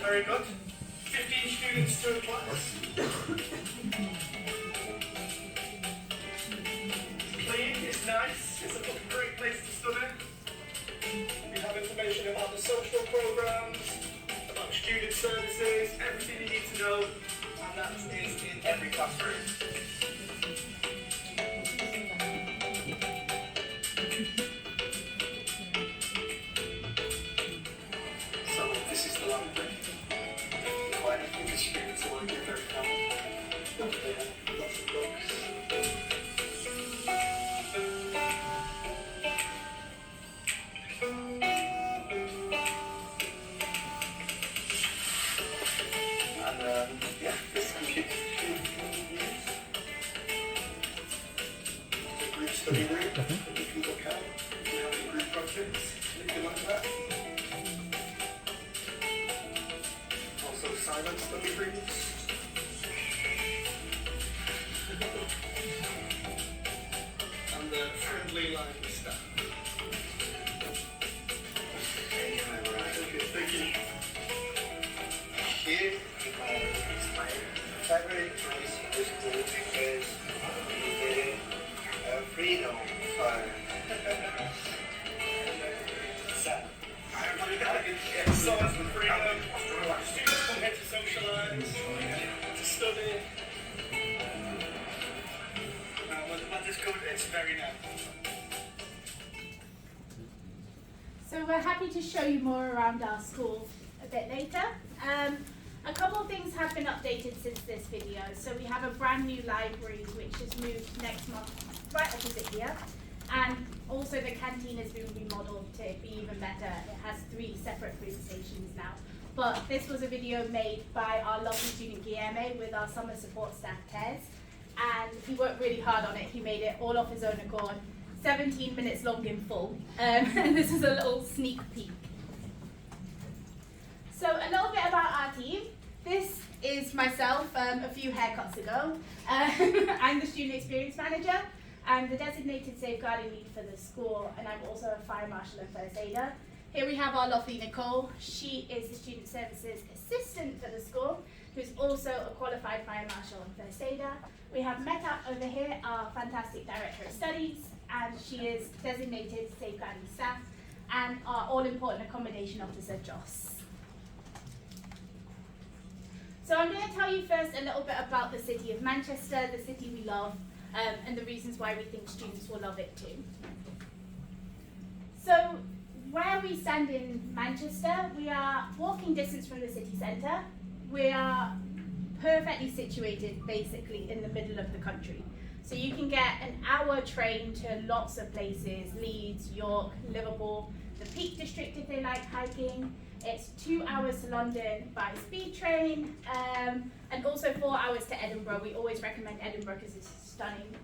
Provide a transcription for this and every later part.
Very good. 15 students to a class. Clean, it's nice, it's a great place to study. We have information about the social programs, about student services, everything you need to know, and that is in every classroom. So this is the library. Quite a few students are working very hard. Lots of books. And yeah, this computer. The group study room that you can look at. You have any group projects, anything like that. Also silent study rooms. And the friendly lively staff. Okay, thank you. Here is my favorite place in the school because the freedom for so much freedom. Students come here to socialise, to study. When the weather's good, it's very nice. So we're happy to show you more around our school a bit later. A couple of things have been updated since this video. So we have a brand new library which has moved next month right opposite here. And also the canteen has been remodeled to be even better. It has 3 separate food stations now. But this was a video made by our lovely student Guilherme with our summer support staff Tez. And he worked really hard on it. He made it all off his own accord. 17 minutes long in full. And this is a little sneak peek. So a little bit about our team. This is myself a few haircuts ago. I'm the student experience manager. I'm the designated safeguarding lead for the school, and I'm also a fire marshal and first aider. Here we have our lovely Nicole. She is the student services assistant for the school, who's also a qualified fire marshal and first aider. We have Meta over here, our fantastic director of studies, and she is designated safeguarding staff, and our all-important accommodation officer, Joss. So I'm going to tell you first a little bit about the city of Manchester, the city we love, and the reasons why we think students will love it too. So where we stand in Manchester, we are walking distance from the city centre. We are perfectly situated basically in the middle of the country. So you can get an hour train to lots of places, Leeds, York, Liverpool, the Peak District if they like hiking. It's 2 hours to London by speed train, and also 4 hours to Edinburgh. We always recommend Edinburgh because it's stunning.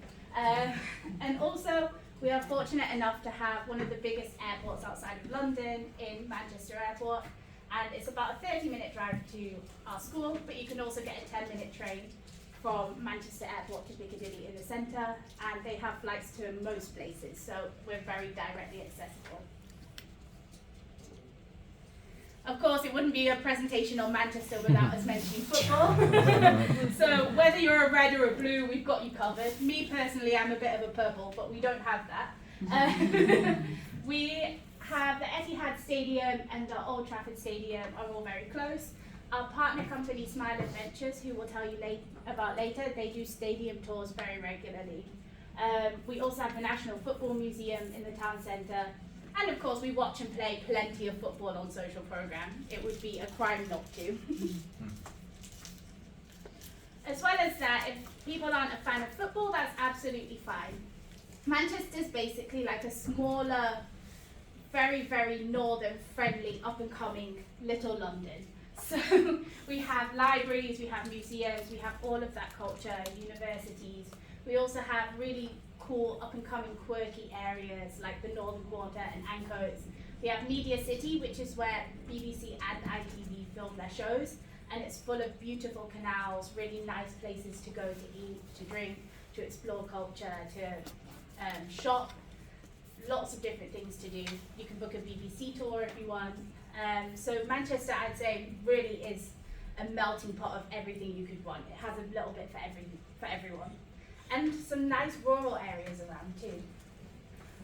And also, we are fortunate enough to have one of the biggest airports outside of London in Manchester Airport. And it's about a 30-minute drive to our school, but you can also get a 10-minute train from Manchester Airport to Piccadilly in the centre. And they have flights to most places, so we're very directly accessible. Of course, it wouldn't be a presentation on Manchester without us mentioning football. So whether you're a red or a blue, we've got you covered. Me personally, I'm a bit of a purple, but we don't have that. We have the Etihad Stadium and the Old Trafford Stadium are all very close. Our partner company, Smile Adventures, who we'll tell you about later, they do stadium tours very regularly. We also have the National Football Museum in the town centre. And of course, we watch and play plenty of football on social programme. It would be a crime not to. As well as that, if people aren't a fan of football, that's absolutely fine. Manchester's basically like a smaller, very, very northern, friendly, up-and-coming little London. So we have libraries, we have museums, we have all of that culture, universities. We also have really cool up-and-coming quirky areas like the Northern Quarter and Ancoats. We have Media City, which is where BBC and ITV film their shows, and it's full of beautiful canals, really nice places to go to eat, to drink, to explore culture, to shop. lots of different things to do. You can book a BBC tour if you want. So Manchester, I'd say, really is a melting pot of everything you could want. It has a little bit for everyone. And some nice rural areas around too.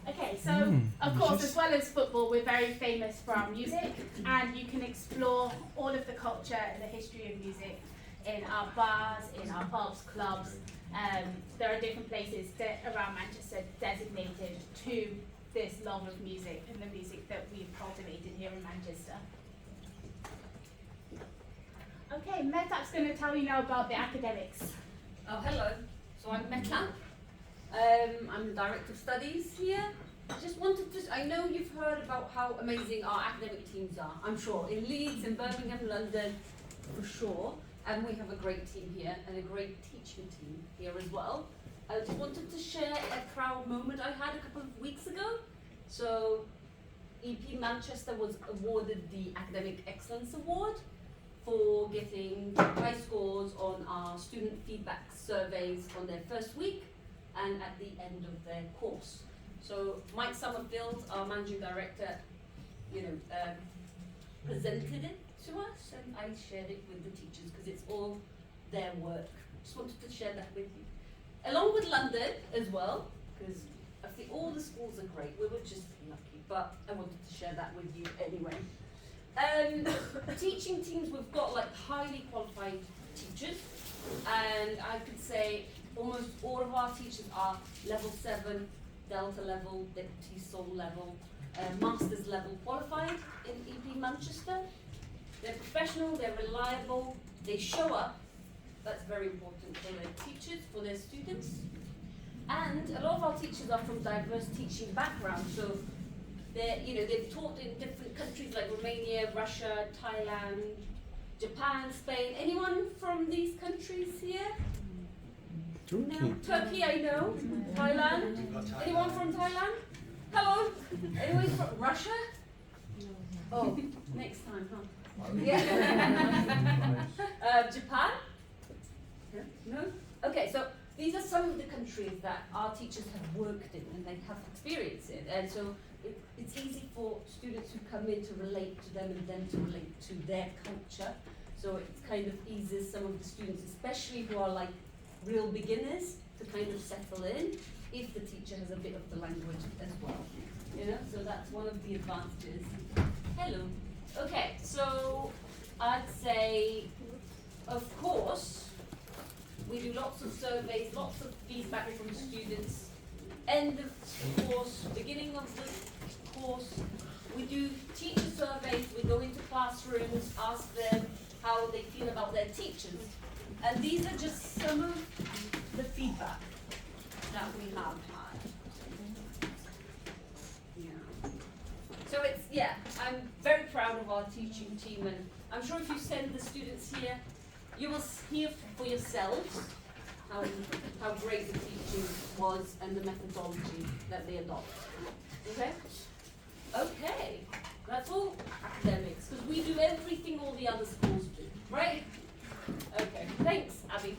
Okay, so of course, as well as football, we're very famous for our music, and you can explore all of the culture and the history of music in our bars, in our pubs, clubs. There are different places around Manchester designated to this love of music and the music that we've cultivated here in Manchester. Okay, Mehtap's going to tell you now about the academics. Oh, hello. So I'm Mehtap. I'm the Director of Studies here. I just wanted to, I know you've heard about how amazing our academic teams are, I'm sure, in Leeds, in Birmingham, London, for sure. And we have a great team here and a great teaching team here as well. I just wanted to share a proud moment I had a couple of weeks ago. So EP Manchester was awarded the Academic Excellence Award for getting high scores on our student feedback surveys on their first week and at the end of their course. So Mike Summerfield, our managing director, presented it to us, and I shared it with the teachers because it's all their work. Just wanted to share that with you. Along with London as well, because I think all the schools are great. We were just lucky, but I wanted to share that with you anyway. Teaching teams, we've got like highly qualified teachers, and I could say almost all of our teachers are level 7, Delta level, Deputy Sol level, Masters level qualified in EP Manchester. They're professional, they're reliable, they show up. That's very important for their teachers, for their students. And a lot of our teachers are from diverse teaching backgrounds, so they've taught in different countries like Romania, Russia, Thailand, Japan, Spain. Anyone from these countries here? Turkey. No? Turkey, I know. Thailand? Anyone from Thailand? Hello? Anyone from Russia? Oh, next time, huh? Yeah. Japan? No? Okay, so these are some of the countries that our teachers have worked in and they have experience in. And so it's easy for students who come in to relate to them and then to relate to their culture. So it kind of eases some of the students, especially who are like real beginners, to kind of settle in if the teacher has a bit of the language as well. So that's one of the advantages. Hello. Okay, so I'd say, of course, we do lots of surveys, lots of feedback from students. End of course, beginning of the course, we do teacher surveys, we go into classrooms, ask them how they feel about their teachers. And these are just some of the feedback that we have had. So I'm very proud of our teaching team, and I'm sure if you send the students here, you will hear for yourselves how great the teaching was and the methodology that they adopt. Okay? Okay, that's all academics, because we do everything all the other schools do, right? Okay, thanks, Abby.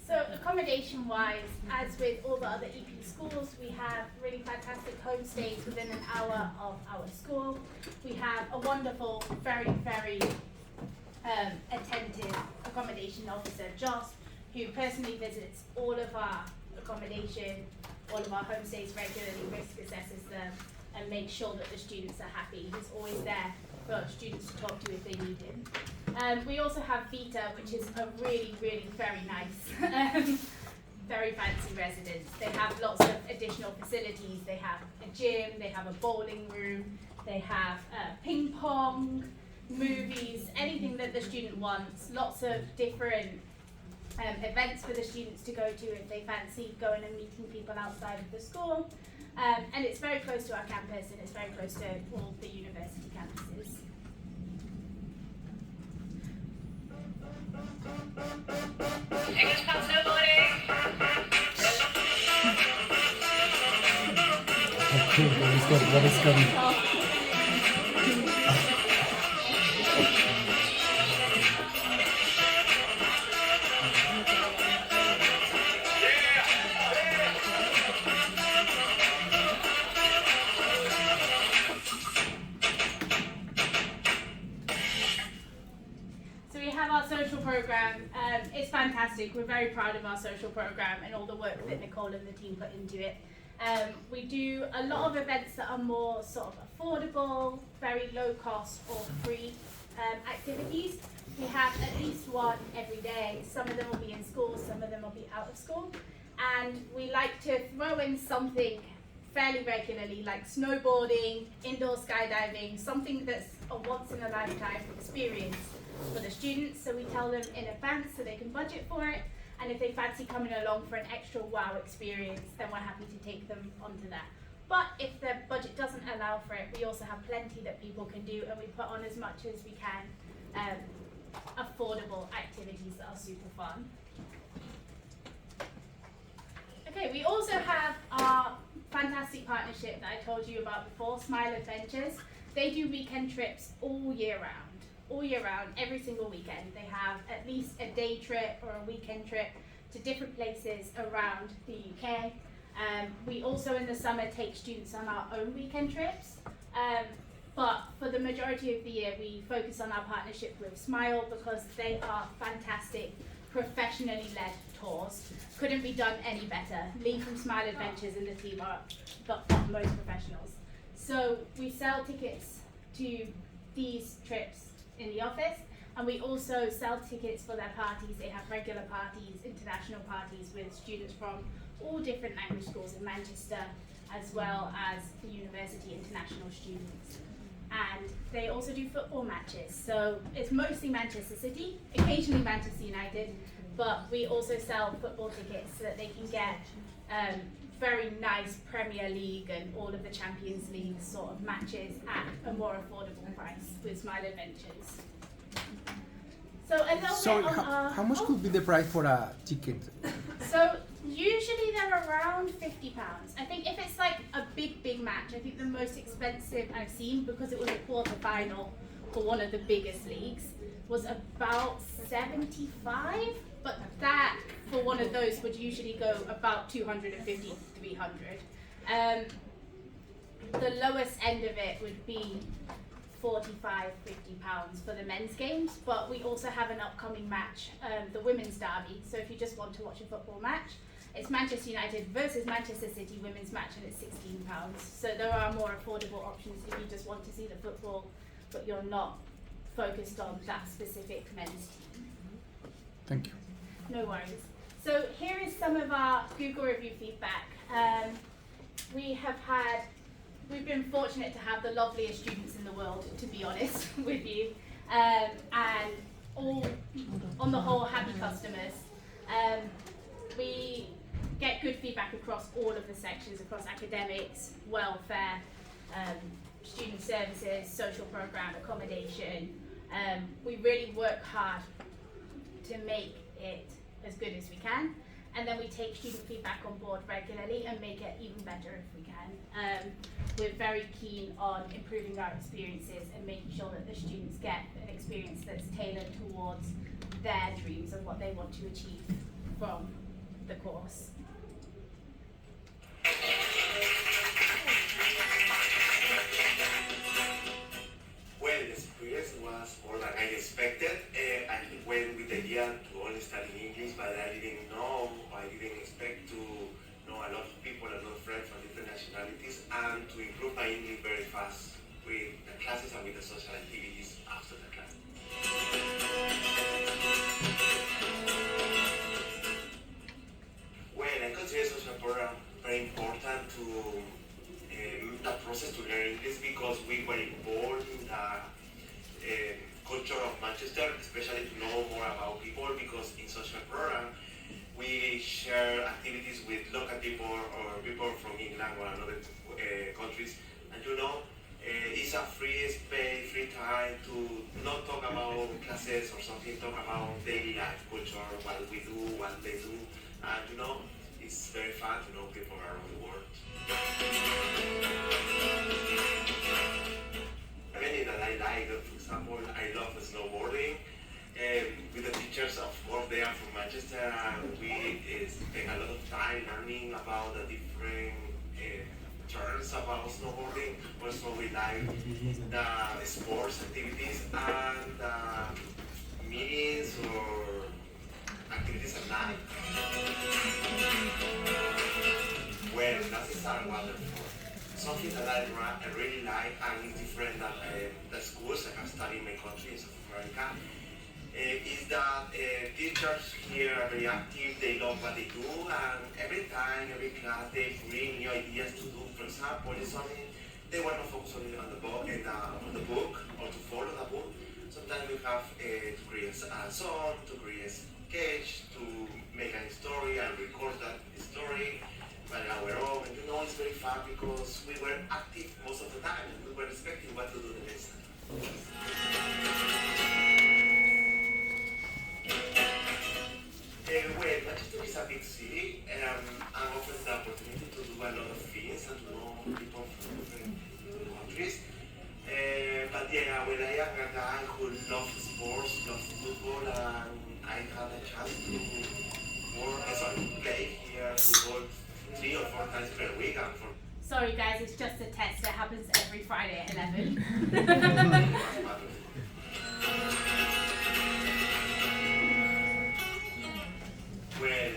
So accommodation-wise, as with all the other EP schools, we have really fantastic homestays within an hour of our school. We have a wonderful, very, very attentive accommodation officer, Joss, who personally visits all of our accommodation, all of our homestays regularly, risk assesses them, and makes sure that the students are happy. He's always there for students to talk to if they need him. We also have Vita, which is a really, really very nice, very fancy residence. They have lots of additional facilities. They have a gym, they have a bowling room, they have ping pong, movies, anything that the student wants. Lots of different events for the students to go to if they fancy going and meeting people outside of the school. And it's very close to our campus, and it's very close to all the university campuses. English class, nobody. Okay, what is good? have our social program. It's fantastic. We're very proud of our social program and all the work that Nicole and the team put into it. We do a lot of events that are more sort of affordable, very low cost or free activities. We have at least one every day. Some of them will be in school, some of them will be out of school. And we like to throw in something fairly regularly, like snowboarding, indoor skydiving, something that's a once in a lifetime experience for the students. So we tell them in advance so they can budget for it. And if they fancy coming along for an extra wow experience, then we're happy to take them onto that. But if their budget doesn't allow for it, we also have plenty that people can do, and we put on as much as we can affordable activities that are super fun. Okay, we also have our fantastic partnership that I told you about before, Smile Adventures. They do weekend trips all year round, every single weekend. They have at least a day trip or a weekend trip to different places around the UK. We also in the summer take students on our own weekend trips. But for the majority of the year, we focus on our partnership with Smile because they are fantastic, professionally led tours. Couldn't be done any better. Lee from Smile Adventures and the team are the utmost professionals. So we sell tickets to these trips in the office, and we also sell tickets for their parties. They have regular parties, international parties with students from all different language schools in Manchester, as well as the university international students. And they also do football matches. So it's mostly Manchester City, occasionally Manchester United, but we also sell football tickets so that they can get very nice Premier League and all of the Champions League sort of matches at a more affordable price with Smile Adventures. So a little So bit on how much could be the price for a ticket? So usually they're around £50. I think if it's like a big match, I think the most expensive I've seen, because it was a quarter final for one of the biggest leagues, was about 75. But that for one of those would usually go about 250 to 300. The lowest end of it would be £45, £50 for the men's games, but we also have an upcoming match, the women's derby. So if you just want to watch a football match, it's Manchester United versus Manchester City women's match, and it's £16. So there are more affordable options if you just want to see the football, but you're not focused on that specific men's team. Thank you. No worries. So here is some of our Google review feedback. We've been fortunate to have the loveliest students in the world, to be honest with you, and all, on the whole, happy customers. We get good feedback across all of the sections, across academics, welfare, student services, social program, accommodation. We really work hard to make it as good as we can, and then we take student feedback on board regularly and make it even better if we can. We're very keen on improving our experiences and making sure that the students get an experience that's tailored towards their dreams and what they want to achieve from the course. Well, the experience was more than I expected. I went with the idea to only study English, but I didn't know, I didn't expect to know a lot of people, a lot of friends from different nationalities, and to improve my English very fast with the classes and with the social activities after the class. Well, I consider social program very important to the process to learn English, because we were involved in the culture of Manchester, especially to know more about people, because in social program we share activities with local people or people from England or other countries, and it's a free space, free time to not talk about classes or something, talk about daily life, culture, what we do, what they do, and it's very fun to know people around the world. Many that I like, for example, I love snowboarding. With the teachers, of course, they are from Manchester, and we spend a lot of time learning about the different terms about snowboarding. Also, we like the sports activities and meetings or activities at night. Well, classes are wonderful. Something that I really like and is different than the schools I have studied in my country in South America is that teachers here are very active, they love what they do, and every time, every class, they bring new ideas to do. For example, it's something they want to focus only on the book, or to follow the book. Sometimes we have to create a song, to create a sketch, to make a story and record that story by our own. And you know, it's very fun because we were active most of the time and we were expecting what to do the next time. Well, Manchester is a big city and offers the opportunity to do a lot of things and to know people from different countries. But yeah, when I am a guy who loves sports, loves football, and I had a chance to play here football 3 or 4 times per week. And for Sorry guys, it's just a test. It happens every Friday at 11. Well,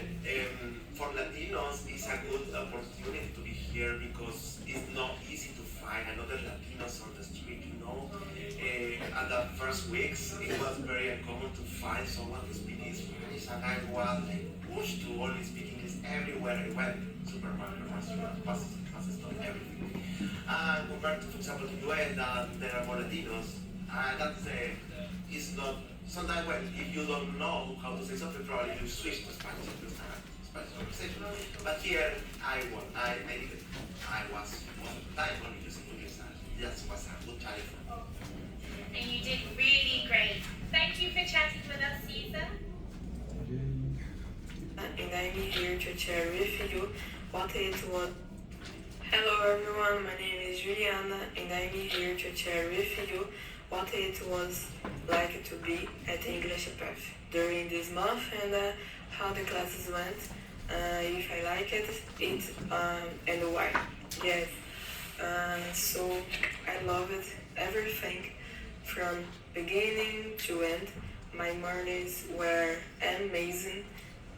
for Latinos, it's a good opportunity to be here because it's not easy to find another Latinos on the street, you know. At the first weeks, it was very uncommon to find someone to speak Spanish, and I was pushed to only speak English everywhere I went. Supermarket, restaurant, buses, stores, everything. And compared to, for example, the US, there are more Latinos, that's it's not. Sometimes if you don't know how to say something, probably you switch to Spanish if you start Spanish conversation. But here, I didn't. I was most of the time only using English, and that was a good challenge for me. And you did really great. Thank you for chatting with us, Caesar. And I'm here to share with you what it was. Hello everyone, my name is Juliana and I'm here to share with you what it was like to be at English Path during this month and how the classes went, if I liked it and why. Yes, so I loved everything from beginning to end. My mornings were amazing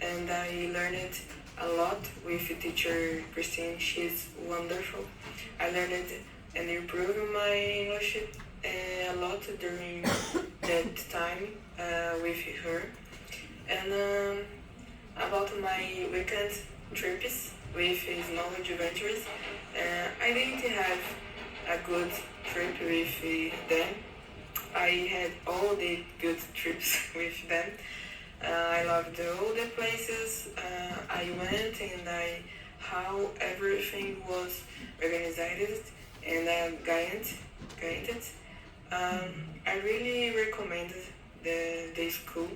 and I learned a lot with teacher Christine. She's wonderful. I learned and improved my English a lot during that time with her. And about my weekend trips with Knowledge Adventures, I didn't have a good trip with them. I had all the good trips with them. I loved all the places I went and how everything was organized and guided. I really recommend the school,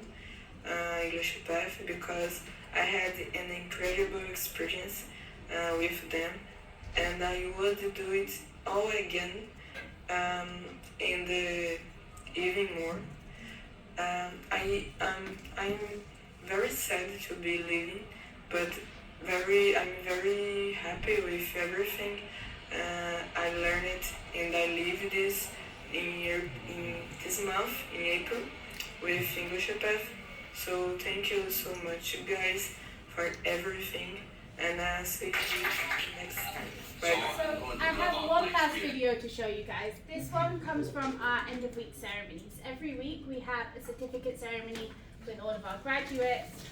English Path, because I had an incredible experience with them and I would do it all again and even more. I'm very sad to be leaving, but I'm very happy with everything I learned and I lived this in this month in April with English Path. So thank you so much, guys, for everything, and see you next time. Bye. So I have one last video to show you guys. This one comes from our end of week ceremonies. Every week we have a certificate ceremony with all of our graduates.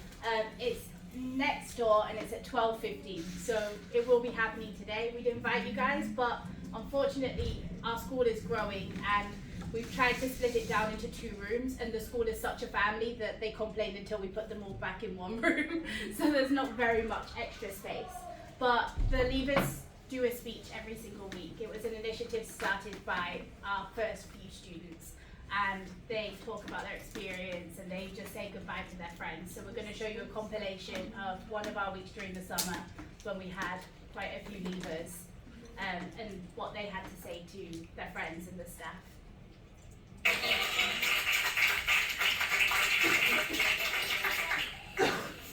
It's next door and it's at 12:15, so it will be happening today. We'd invite you guys, but unfortunately our school is growing and we've tried to split it down into 2 rooms, and the school is such a family that they complained until we put them all back in 1 room. So there's not very much extra space. But the leavers do a speech every single week. It was an initiative started by our first few students, and they talk about their experience and they just say goodbye to their friends. So we're going to show you a compilation of one of our weeks during the summer when we had quite a few leavers and what they had to say to their friends and the staff.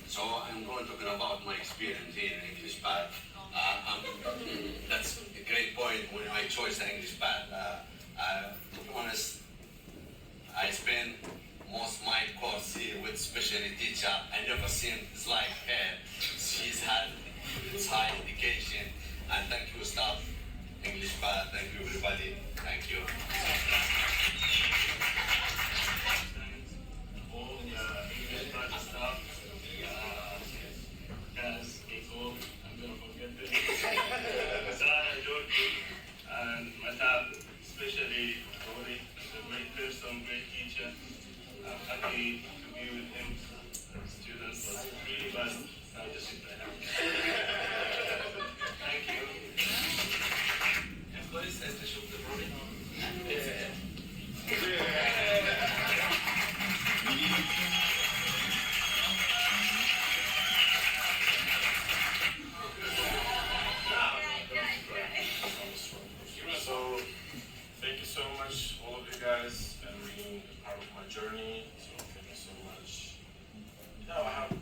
So I'm going to talk about my experience here in English Path. That's a great point when I chose the English Path. To be honest, I spent most of my happy to be with him. Student was really bad. I just sit there now. Thank you. Employees, especially the morning. So, thank you so much, all of you guys, and being a part of my journey. So, thank you so much. Now, I have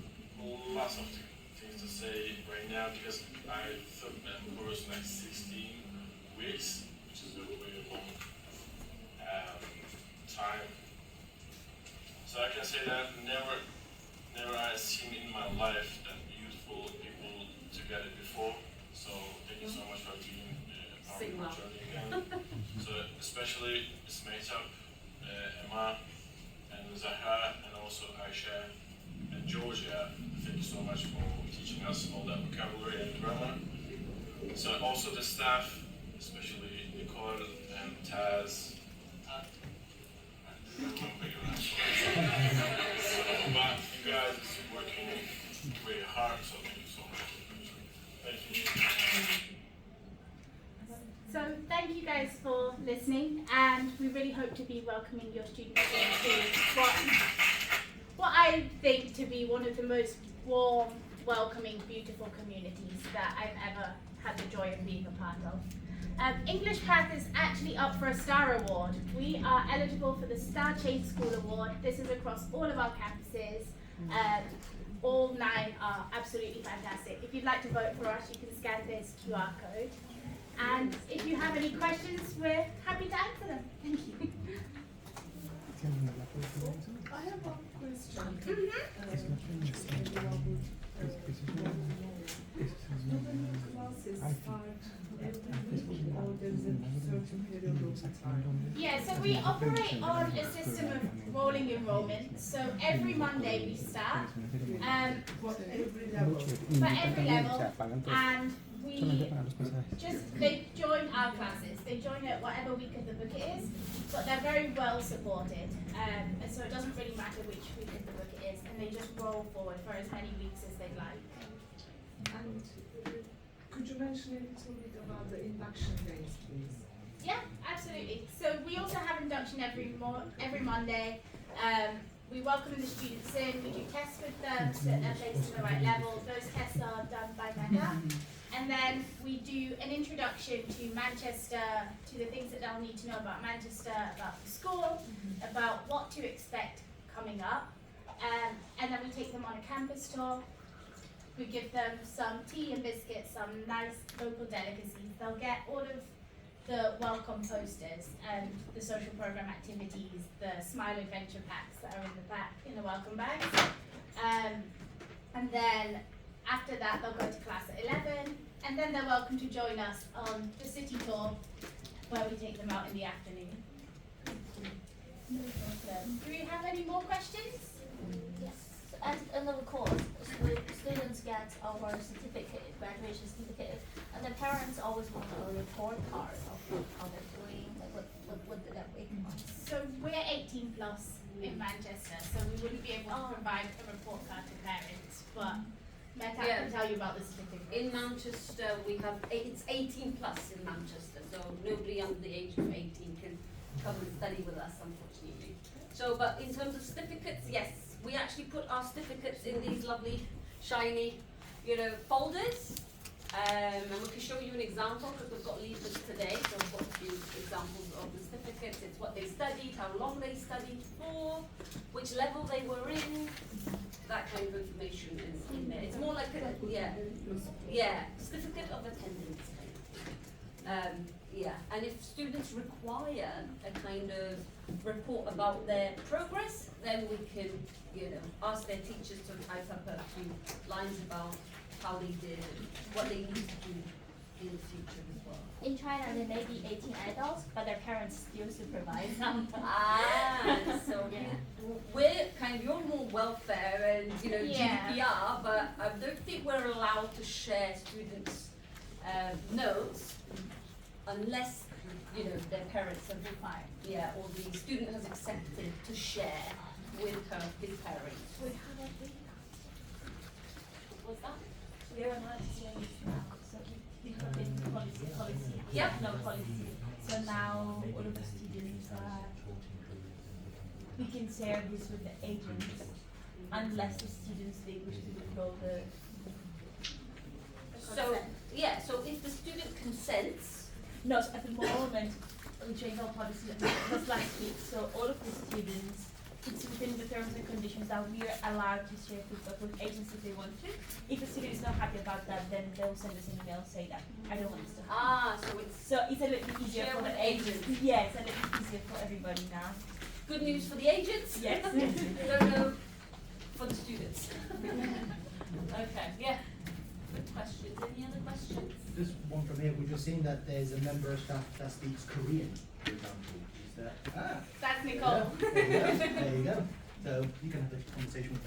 lots of things to say right now because I took my course like 16 weeks, which is a really long time. So, I can say that never I seen in my life that beautiful people together before. So, thank you so much for being part of my journey again. So especially Smeita, Emma, and Zahra, and also Aisha and Georgia. Thank you so much for teaching us all that vocabulary and grammar. So also the staff, especially Nicole and Taz. I don't remember your last one. But you guys are working really hard, so thank you so much. Thank you. So thank you guys for listening, and we really hope to be welcoming your students into what I think to be one of the most warm, welcoming, beautiful communities that I've ever had the joy of being a part of. English Path is actually up for a STAR Award. We are eligible for the Star Change School Award. This is across all of our campuses. All 9 are absolutely fantastic. If you'd like to vote for us, you can scan this QR code. And if you have any questions, we're happy to answer them. Thank you. I have one question. Classes start every week or there's a certain period of time? Yeah, so we operate on a system of rolling enrollment. So every Monday we start. For every level? For every level. And they join our classes. They join at whatever week of the book it is, but they're very well supported. And so it doesn't really matter which week of the book it is, and they just roll forward for as many weeks as they'd like. And could you mention a little bit about the induction days, please? Yeah, absolutely. So we also have induction every Monday. We welcome the students in, we do tests with them so that they're placed in the right level. Those tests are done by Mecca. And then we do an introduction to Manchester, to the things that they'll need to know about Manchester, about the school, about what to expect coming up. And then we take them on a campus tour. We give them some tea and biscuits, some nice local delicacies. They'll get all of the welcome posters and the social program activities, the Smile Adventure packs that are in the back, in the welcome bags. And then after that, they'll go to class at 11, and then they're welcome to join us on the city tour, where we take them out in the afternoon. Do we have any more questions? Yes. At the end of the course, students get our certificate, graduation certificate, and the parents always want a report card of how they're doing, like what did that week. So we're 18 plus in Manchester, so we wouldn't be able to provide a report card to parents, but Meta can tell you about the certificate. In Manchester, we have it's 18 plus in Manchester, so nobody under the age of 18 can come and study with us, unfortunately. So, but in terms of certificates, yes, we actually put our certificates in these lovely, shiny, folders. And we can show you an example because we've got leaflets today, so we've got a few examples of the certificates. It's what they studied, how long they studied for, which level they were in, that kind of information is in there. It's more like a, certificate of attendance. And if students require a kind of report about their progress, then we can, ask their teachers to type up a few lines about how they did and what they need to do in the future as well. In China, there may be 18 adults, but their parents still supervise them. So we're kind of, you're more welfare and, GDPR, but I don't think we're allowed to share students' notes unless, their parents have required. Or the student has accepted to share with his parents. What's that? We are allowed to say this now, so we put in policy. Yep. No policy. So now all of the students we can share this with the agents unless the students they wish to withdraw the So, yeah, so if the student consents, no, so at the moment we changed our policy just last week, so all of the students, it's within the terms and conditions that we are allowed to share feedback with agents if they want to. If a student is not happy about that, then they'll send us an email saying that I don't want this to happen. so it's So it's a little bit easier Share for with the agents. Yeah, it's a little bit easier for everybody now. good news for the agents. Yes. No for the students. Okay, yeah. Good questions. Any other questions? Just one from here. We've just seen that there's a member of staff that speaks Korean, for example. Is that? That's Nicole. Yeah, there you go. There you go. So you can have a conversation with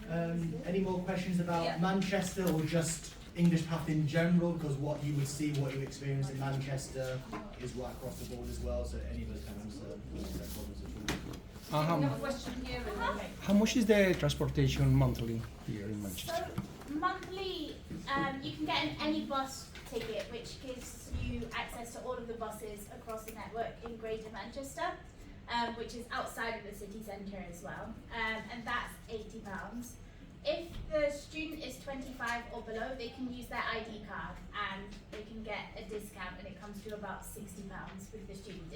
her. Any more questions about Yeah. Manchester or just English Path in general? Because what you would see, what you experience in Manchester is right across the board as well. So any of us can answer those problems as well. We have a question here and then. How much is the transportation monthly here in So Manchester? monthly, you can get an any bus ticket, which gives you access to all of the buses across the network in Greater Manchester, which is outside of the city centre as well, and that's £80. If the student is 25 or below, they can use their ID card and they can get a discount, and it comes to about £60 with the student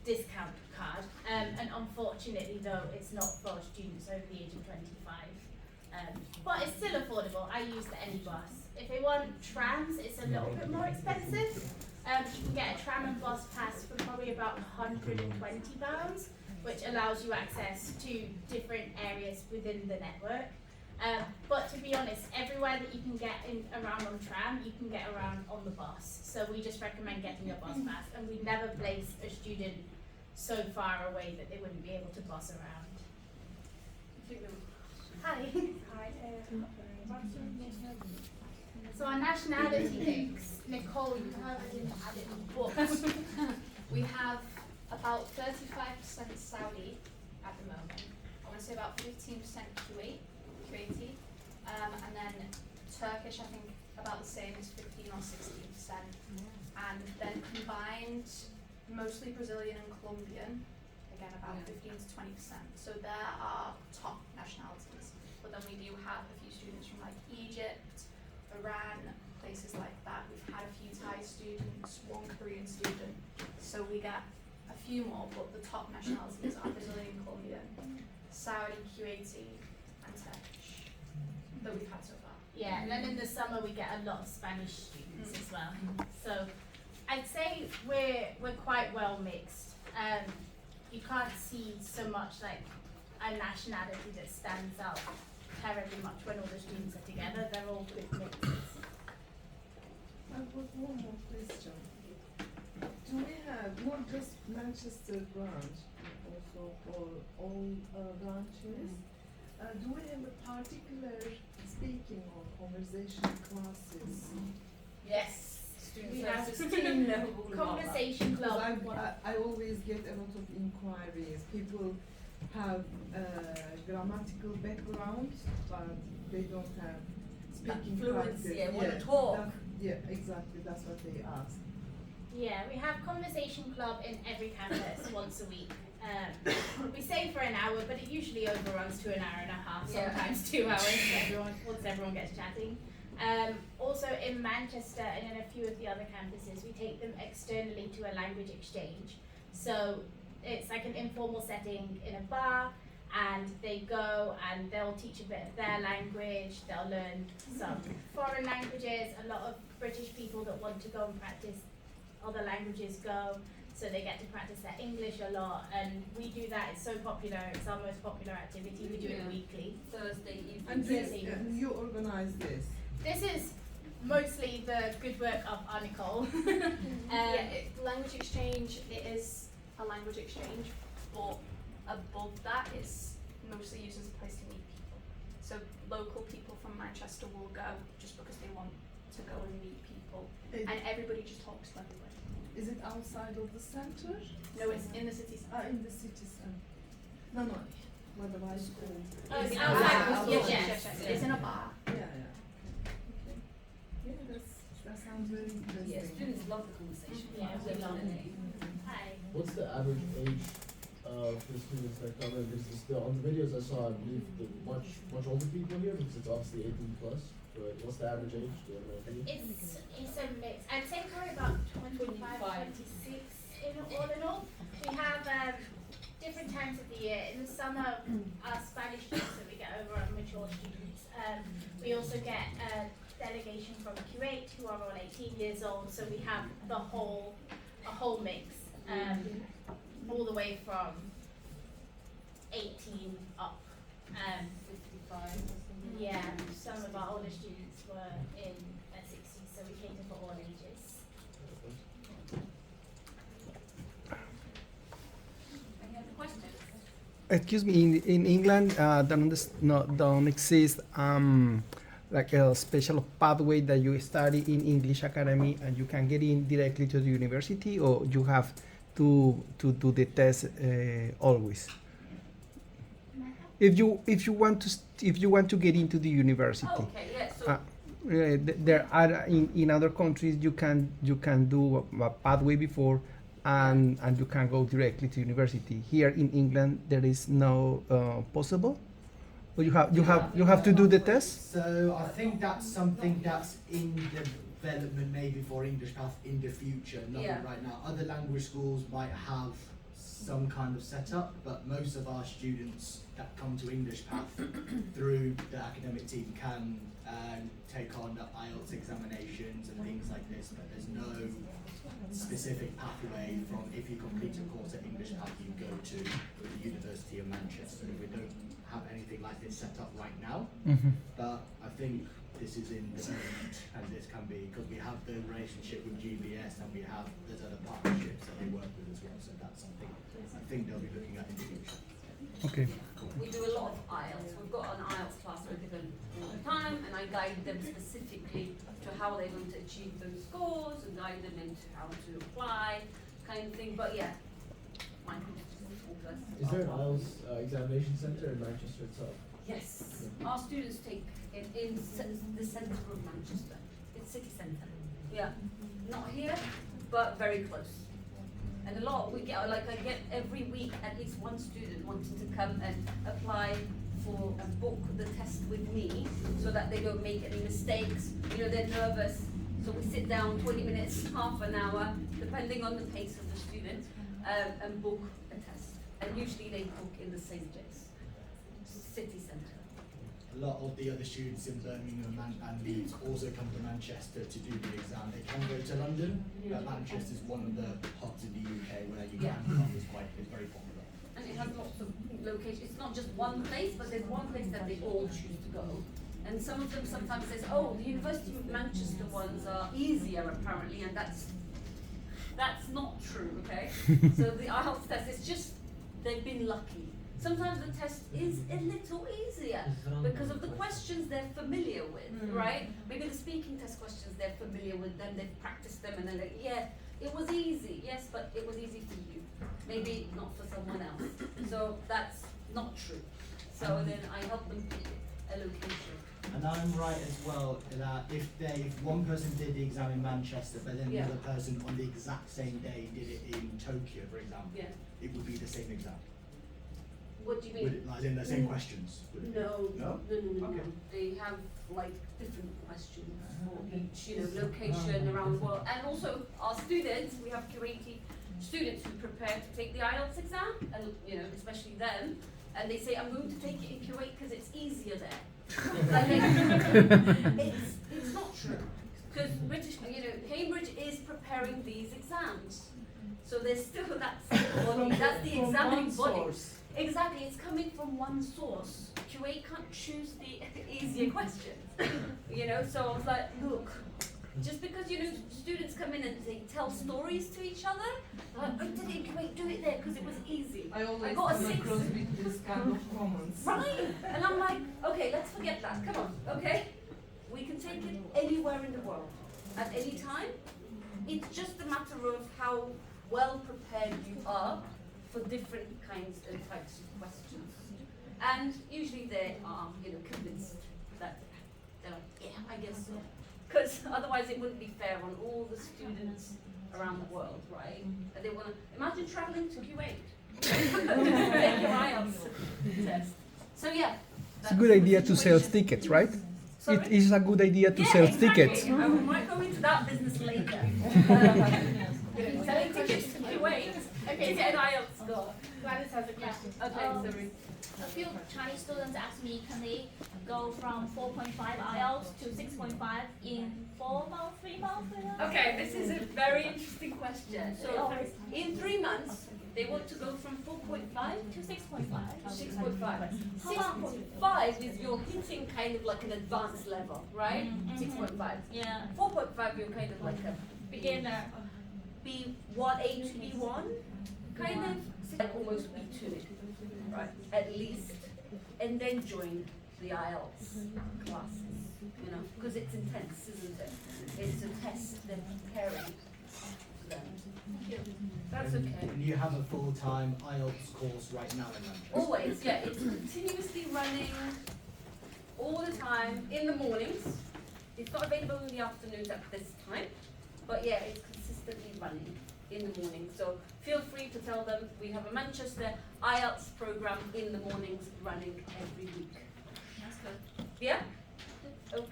discount card. And unfortunately, though, it's not for students over the age of 25. But it's still affordable. I use the Any Bus. If they want trams, it's a little bit more expensive. You can get a tram and bus pass for probably about £120, which allows you access to different areas within the network. But to be honest, everywhere that you can get around on tram, you can get around on the bus. So we just recommend getting a bus pass, and we never place a student so far away that they wouldn't be able to bus around. Hi. Hi. So our nationality mix, Nicole, you didn't add it, but We have about 35% Saudi at the moment. I want to say about 15% Kuwaiti, and then Turkish, I think about the same as 15 or 16%. And then combined, mostly Brazilian and Colombian, again about 15 to 20%. So there are top nationalities. But then we do have a few students from like Egypt, Iran, places like that. We've had a few Thai students, one Korean student. So we get a few more, but the top nationalities are Brazilian, Colombian, Saudi, Kuwaiti, and Turkish that we've had so far. yeah, and then in the summer we get a lot of Spanish students as well. So I'd say we're quite well mixed. You can't see so much like a nationality that stands out terribly much when all the students are together. They're all good mixes. I've got one more question. Do we have not just Manchester branch, but also for all branches? Do we have a particular speaking or conversation classes? Yes. We have Conversation conversation Because club. I always get a lot of inquiries. People have grammatical background, but they don't have speaking fluency, practice. yeah, wanna talk. Yeah, exactly. That's what they ask. Yeah, we have conversation club in every campus once a week. We say for an hour, but it usually overruns to an hour and a half, Yeah. sometimes 2 hours, once everyone gets chatting. Also in Manchester and in a few of the other campuses, we take them externally to a language exchange. So it's like an informal setting in a bar, and they go and they'll teach a bit of their language, they'll learn some foreign languages. A lot of British people that want to go and practice other languages go, so they get to practice their English a lot, and we do that. It's so popular, it's our most popular activity. We do it weekly. Thursday evening. And Yes, this, evening. you organize this. This is mostly the good work of our Nicole. Language exchange, it is a language exchange, but above that it's mostly used as a place to meet people. So local people from Manchester will go just because they want to go and meet people, and everybody just talks to everybody. Is it outside of the center? No, it's in the city centre. In the city center. No, what the high school? Oh, it's Is outside. outside. Yes. It's in a bar. Yeah. Okay. Yeah, that sounds very interesting. Yeah, students love the conversation. Yeah, we love it. Hi. What's the average age of the students that come in? Because on the videos I saw, I believe the much older people here, because it's obviously 18 plus. But what's the average age? Do you have an idea? It's a mix. I'd say probably about 25, 26 in all. We have different times of the year. In the summer, our Spanish students that we get over are mature students. We also get a delegation from Kuwait who are all 18 years old. So we have a whole mix, all the way from 18 up. 55. Yeah, some of our older students were in their 60s, so we cater for all ages. Any other questions? Excuse me, in England, don't exist like a special pathway that you study in English Academy and you can get in directly to the university, or you have to do the test always. If you want to get into the university. Okay, yeah. So There are in other countries you can do a pathway before, and you can go directly to university. Here in England there is no possible. Or you have to do the test. So I think that's something that's in development maybe for English Path in the future, not right now. Other language schools might have some kind of setup, but most of our students that come to English Path through the academic team can take on the IELTS examinations and things like this, but there's no specific pathway from if you complete a course at English Path you go to the University of Manchester. We don't have anything like this set up right now, but I think this is in development, and this can be, because we have the relationship with GBS and there's other partnerships that they work with as well, so that's something I think they'll be looking at in the future. Okay. we do a lot of IELTS. We've got an IELTS class we're given all the time, and I guide them specifically to how they're going to achieve those scores and guide them into how to apply, kind of thing. But yeah, Is there an IELTS examination center in Manchester itself? Yes. Our students take it in the centre of Manchester. It's city centre. Yeah. Not here, but very close. And a lot, we get, like I get every week at least one student wanting to come and apply for and book the test with me so that they don't make any mistakes. You know, they're nervous. So we sit down 20 minutes, half an hour, depending on the pace of the student, and book a test. And usually they book in the St. James city centre. A lot of the other students in Birmingham and Leeds also come to Manchester to do the exam. They can go to London, but Manchester is one of the hubs in the UK where you can come. It's very popular. And it has lots of locations. It's not just one place, but there's one place that they all choose to go. And some of them sometimes says, oh, the University of Manchester ones are easier apparently, and that's not true, okay? So the IELTS test is just, they've been lucky. Sometimes the test is a little easier because of the questions they're familiar with, right? Maybe the speaking test questions they're familiar with them, they've practiced them, and they're like, yeah, it was easy, yes, but it was easy for you. Maybe not for someone else. So that's not true. So then I help them pick a location. And I'm right as well that if one person did the exam in Manchester, but then the other person on the exact same day did it in Tokyo, for example, it would be the same exam. What do you mean? Would it, as in the same questions? Would it? No. No? No. Okay. They have like different questions for each, location around the world. And also our students, we have Kuwaiti students who prepare to take the IELTS exam, and especially them, and they say, I'm going to take it in Kuwait because it's easier there. It's not true. Because Cambridge is preparing these exams. So there's still that body, that's the examining body. Exactly, it's coming from one source. Kuwait can't choose the easier questions. So I was like, look, just because students come in and they tell stories to each other, I did it in Kuwait, do it there because it was easy. I always got a come 6. across with this kind of comments. Right, and I'm like, okay, let's forget that. Come on, okay? We can take it anywhere in the world, at any time, it's just a matter of how well prepared you are for different kinds and types of questions. And usually they are, convinced that they're like, yeah, I guess so. Because otherwise it wouldn't be fair on all the students around the world, right? And they want to, imagine traveling to Kuwait. Take your IELTS test. So yeah. It's a good idea to sell tickets, right? Sorry? It is a good idea to sell tickets. I might go into that business later. Selling tickets to Kuwait to get an IELTS score. Gladys has a question. Okay, sorry. A few Chinese students asked me, can they go from 4.5 IELTS to 6.5 in 4 months, 3 months? Okay, this is a very interesting question. So, in 3 months, they want to go from 4.5 to 6.5. 6.5. 6.5 is you're hitting kind of like an advanced level, right? 6.5. Yeah. 4.5, you're kind of like a beginner. B1A to B1, kind of, almost B2, right? At least, and then join the IELTS classes, because it's intense, isn't it? It's a test they're preparing for them. That's okay. And you have a full-time IELTS course right now in Manchester? Always, yeah. It's continuously running all the time in the mornings. It's not available in the afternoons at this time, but yeah, it's consistently running in the morning. So feel free to tell them we have a Manchester IELTS program in the mornings running every week. That's good. Yeah? Okay.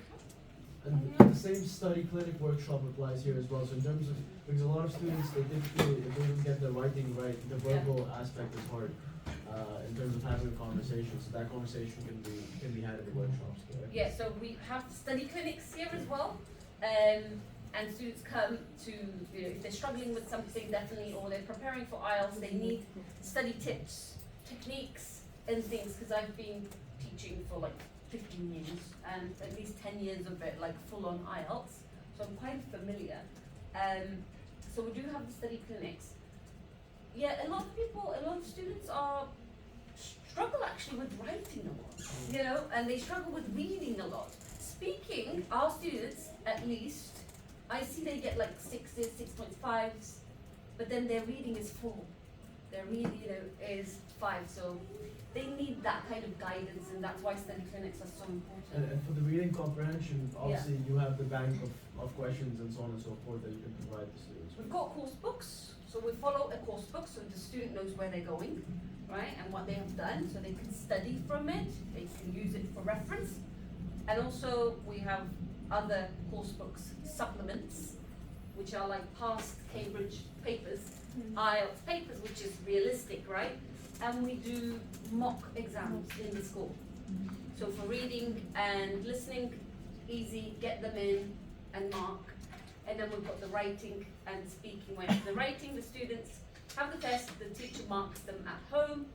And the same study clinic workshop applies here as well. So in terms of, because a lot of students, they typically, if they don't get the writing right, the verbal aspect is hard in terms of having a conversation. So that conversation can be had in the workshops. Correct? Yeah, so we have study clinics here as well. And students come to, if they're struggling with something definitely, or they're preparing for IELTS, they need study tips, techniques, and things, because I've been teaching for like 15 years, and at least 10 years of it, like full-on IELTS, so I'm quite familiar. So we do have the study clinics. Yeah, a lot of students struggle actually with writing a lot, and they struggle with reading a lot. Speaking, our students, at least, I see they get like 6s, 6.5s, but then their reading is 4. Their reading, is 5. So they need that kind of guidance, and that's why study clinics are so important. And for the reading comprehension, obviously you have the bank of questions and so on and so forth that you can provide the students. We've got course books, so we follow a course book so the student knows where they're going, right, and what they have done, so they can study from it, they can use it for reference. And also we have other course books, supplements, which are like past Cambridge papers, IELTS papers, which is realistic, right? And we do mock exams in the school. So for reading and listening, easy, get them in and mark. And then we've got the writing and speaking, where the writing, the students have the test, the teacher marks them at home,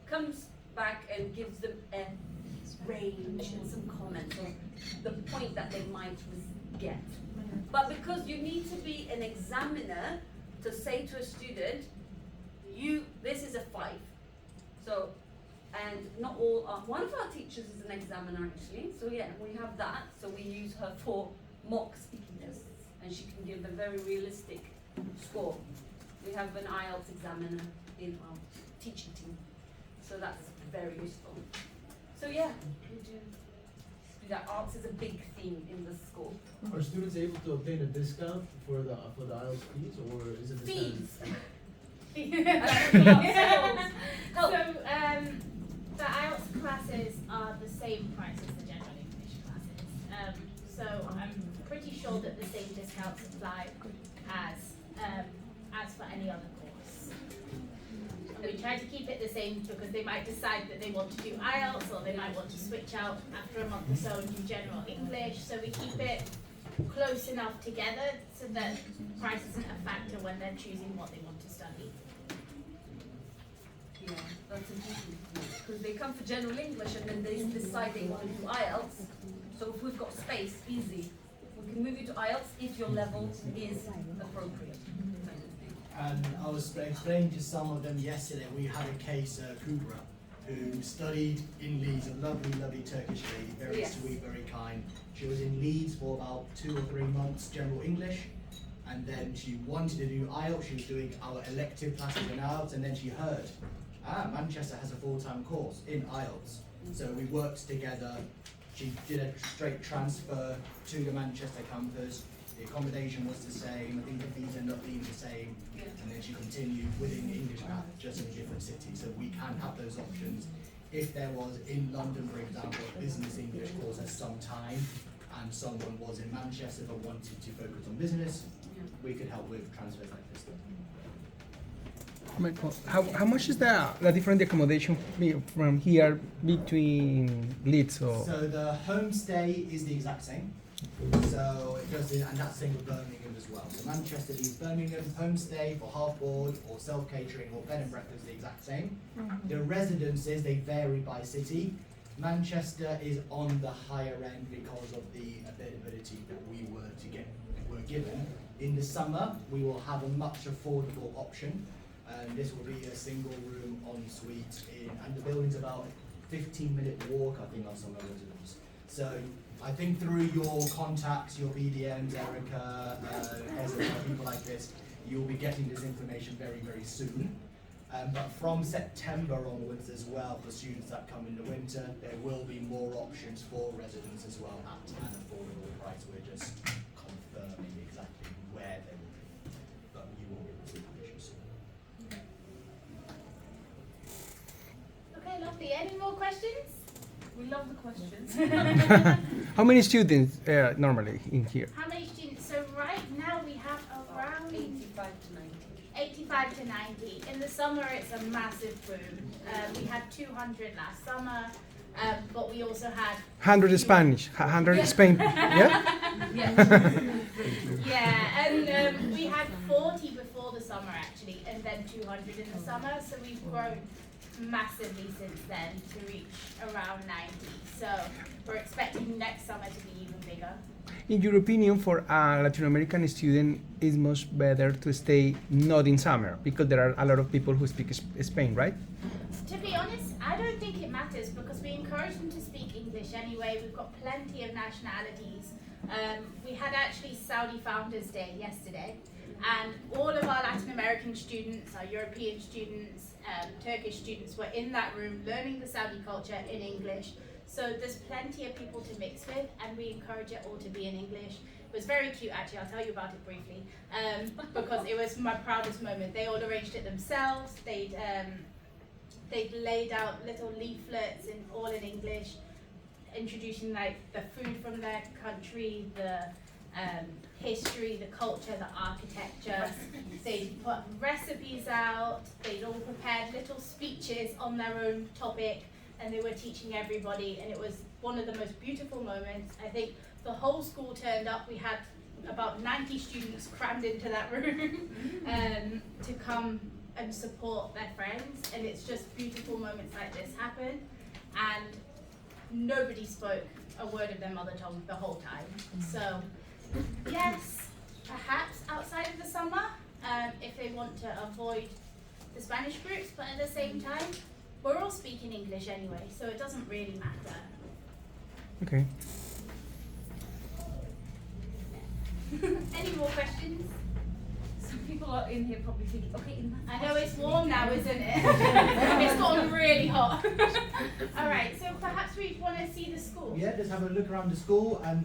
comes back and gives them a range and some comments on the point that they might get. But because you need to be an examiner to say to a student, this is a 5. So, and not all are, one of our teachers is an examiner actually, so yeah, we have that, so we use her for mock speaking tests, and she can give a very realistic score. We have an IELTS examiner in our teaching team, so that's very useful. So yeah, we do that. Arts is a big theme in the school. Are students able to obtain a discount for the IELTS fees, or is it the fees? So the IELTS classes are the same price as the general English classes. So I'm pretty sure that the same discounts apply as for any other course. So we try to keep it the same because they might decide that they want to do IELTS, or they might want to switch out after a month or so and do general English. So we keep it close enough together so that price isn't a factor when they're choosing what they want to study. Yeah, that's important, because they come for general English and then they decide they want to do IELTS. So if we've got space, easy. We can move you to IELTS if your level is appropriate. And I was explaining to some of them yesterday, we had a case, Kubra, who studied in Leeds, a lovely, lovely Turkish lady, very sweet, very kind. She was in Leeds for about 2 or 3 months, general English, and then she wanted to do IELTS. She was doing our elective classes in IELTS, and then she heard, Manchester has a full-time course in IELTS. So we worked together. She did a straight transfer to the Manchester campus. The accommodation was the same. I think the fees ended up being the same. And then she continued within English Path, just in a different city. So we can have those options. If there was in London, for example, a business English course at some time, and someone was in Manchester but wanted to focus on business, we could help with transfers like this. How much is the different accommodation from here between Leeds or? So the homestay is the exact same. So it goes in, and that's the same with Birmingham as well. So Manchester Leeds Birmingham homestay for half board or self catering or bed and breakfast is the exact same. The residences, they vary by city. Manchester is on the higher end because of the availability that we were given. In the summer, we will have a much affordable option. And this will be a single room ensuite and the building's about a 15-minute walk, I think, on some of the residents. So I think through your contacts, your BDMs, Erica, Ezra, people like this, you'll be getting this information very, very soon. But from September onwards as well, for students that come in the winter, there will be more options for residents as well at an affordable price. We're just confirming exactly where they will be, but you will be able to see information soon. Okay, lovely. Any more questions? We love the questions. How many students normally in here? How many students? So right now we have around 85 to 90. 85 to 90. In the summer it's a massive boom. We had 200 last summer, but we also had 100 Spanish, 100 Spain. Yeah? Yeah, and we had 40 before the summer actually, and then 200 in the summer, so we've grown massively since then to reach around 90. So we're expecting next summer to be even bigger. In your opinion, for a Latin American student, it's much better to stay not in summer because there are a lot of people who speak Spain, right? To be honest, I don't think it matters because we encourage them to speak English anyway. We've got plenty of nationalities. We had actually Saudi Founders Day yesterday, and all of our Latin American students, our European students, Turkish students were in that room learning the Saudi culture in English. So there's plenty of people to mix with, and we encourage it all to be in English. It was very cute actually, I'll tell you about it briefly, because it was my proudest moment. They all arranged it themselves. They'd laid out little leaflets all in English, introducing like the food from their country, the history, the culture, the architecture. They'd put recipes out. They'd all prepared little speeches on their own topic, and they were teaching everybody, and it was one of the most beautiful moments. I think the whole school turned up. We had about 90 students crammed into that room to come and support their friends, and it's just beautiful moments like this happen, and nobody spoke a word of their mother tongue the whole time. So yes, perhaps outside of the summer, if they want to avoid the Spanish groups, but at the same time, we're all speaking English anyway, so it doesn't really matter. Okay. Any more questions? Some people are in here probably thinking, okay, I know it's warm now, isn't it? It's gotten really hot. All right, so perhaps we want to see the school. Yeah, just have a look around the school and